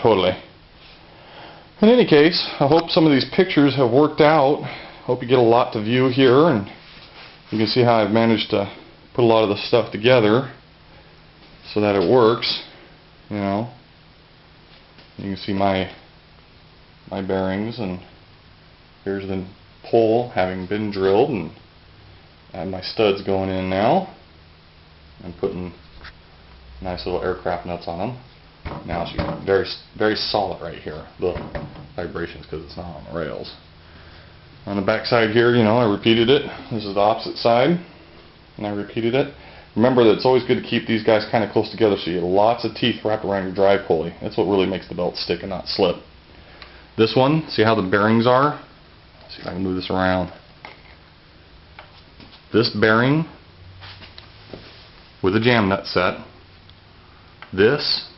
totally. In any case, I hope some of these pictures have worked out. Hope you get a lot to view here, and you can see how I've managed to put a lot of the stuff together so that it works. You know, you can see my bearings, and here's the pole having been drilled, and I have my studs going in now. I'm putting nice little aircraft nuts on them. Now it's very solid right here, the vibrations, because it's not on the rails. On the back side here, you know, I repeated it. This is the opposite side, and I repeated it. Remember that it's always good to keep these guys kind of close together so you get lots of teeth wrapped around your drive pulley. That's what really makes the belt stick and not slip. This one, see how the bearings are? Let's see if I can move this around. This bearing with a jam nut set. This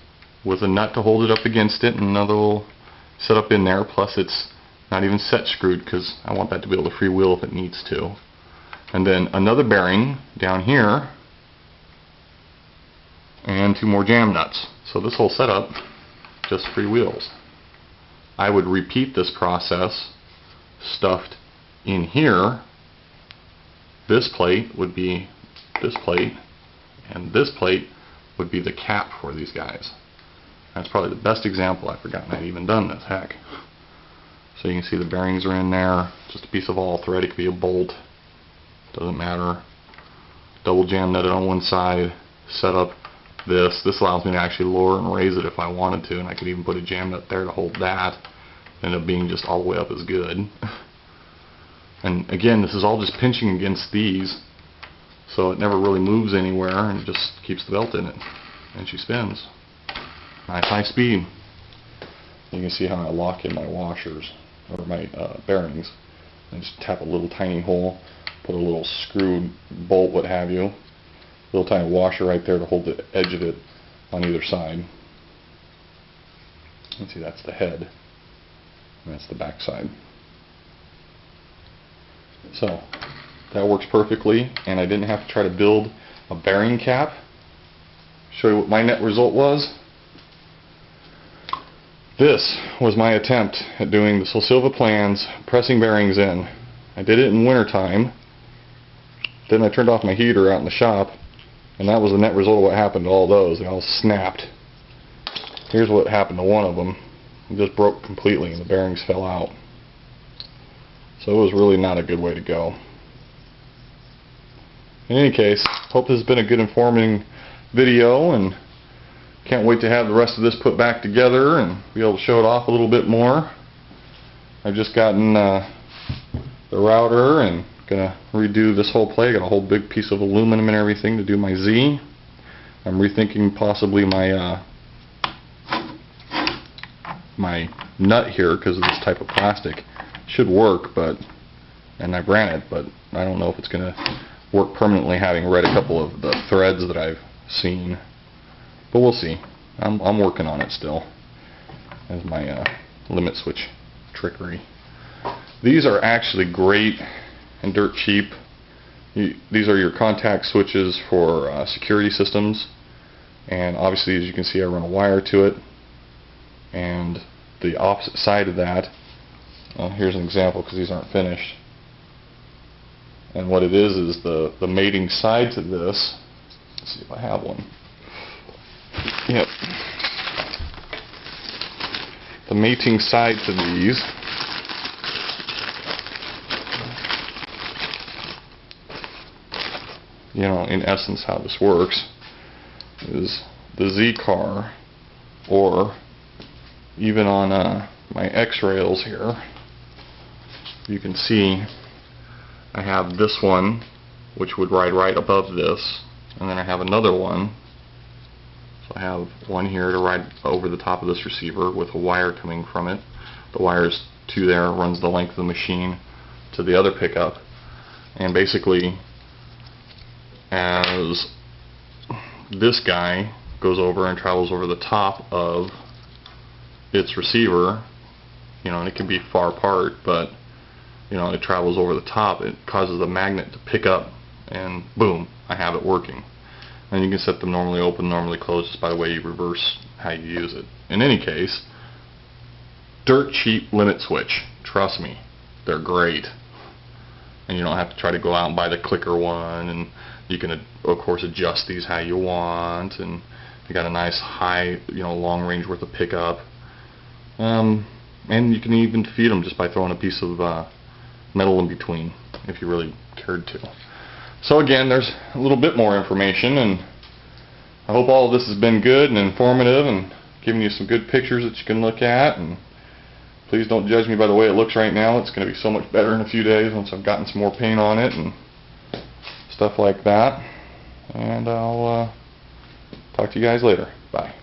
with a nut to hold it up against it, and another little setup in there, plus it's not even set screwed because I want that to be able to freewheel if it needs to. And then another bearing down here, and 2 more jam nuts. So this whole setup just freewheels. I would repeat this process stuffed in here. This plate would be this plate, and this plate would be the cap for these guys. That's probably the best example. I've forgotten I'd even done this. Heck. So you can see the bearings are in there. Just a piece of all thread. It could be a bolt. Doesn't matter. Double jam nutted on one side. Set up this. This allows me to actually lower and raise it if I wanted to, and I could even put a jam nut there to hold that. End up being just all the way up as good. And again, this is all just pinching against these, so it never really moves anywhere, and it just keeps the belt in it. And she spins. Nice high speed. You can see how I lock in my washers, or my bearings. I just tap a little tiny hole, put a little screwed bolt, what have you. Little tiny washer right there to hold the edge of it on either side. You can see that's the head, and that's the back side. So that works perfectly, and I didn't have to try to build a bearing cap. Show you what my net result was. This was my attempt at doing the Silva plans, pressing bearings in. I did it in winter time. Then I turned off my heater out in the shop, and that was the net result of what happened to all those. They all snapped. Here's what happened to one of them. It just broke completely, and the bearings fell out. So it was really not a good way to go. In any case, hope this has been a good informing video, and can't wait to have the rest of this put back together and be able to show it off a little bit more. I've just gotten the router and gonna redo this whole plate. Got a whole big piece of aluminum and everything to do my Z. I'm rethinking possibly my my nut here because of this type of plastic. Should work, and I ran it, but I don't know if it's gonna work permanently, having read a couple of the threads that I've seen. But we'll see. I'm working on it still. There's my limit switch trickery. These are actually great and dirt cheap. These are your contact switches for security systems, and obviously, as you can see, I run a wire to it. And the opposite side of that, here's an example because these aren't finished. And what it is the mating side to this. Let's see if I have one. Yep. The mating side to these you know, in essence how this works is the Z-car, or even on my X-rails here, you can see I have this one which would ride right above this, and then I have another one. So I have one here to ride over the top of this receiver with a wire coming from it. The wires to there runs the length of the machine to the other pickup, and basically as this guy goes over and travels over the top of its receiver, you know, and it can be far apart, but you know, it travels over the top, it causes the magnet to pick up, and boom, I have it working. And you can set them normally open, normally closed, just by the way you reverse how you use it. In any case, dirt cheap limit switch. Trust me, they're great. And you don't have to try to go out and buy the clicker one, and you can of course adjust these how you want, and you got a nice high, long range worth of pickup. And you can even feed them just by throwing a piece of metal in between if you really cared to. So again, there's a little bit more information, and I hope all of this has been good and informative and giving you some good pictures that you can look at. And please don't judge me by the way it looks right now. It's going to be so much better in a few days once I've gotten some more paint on it and stuff like that. And I'll talk to you guys later. Bye.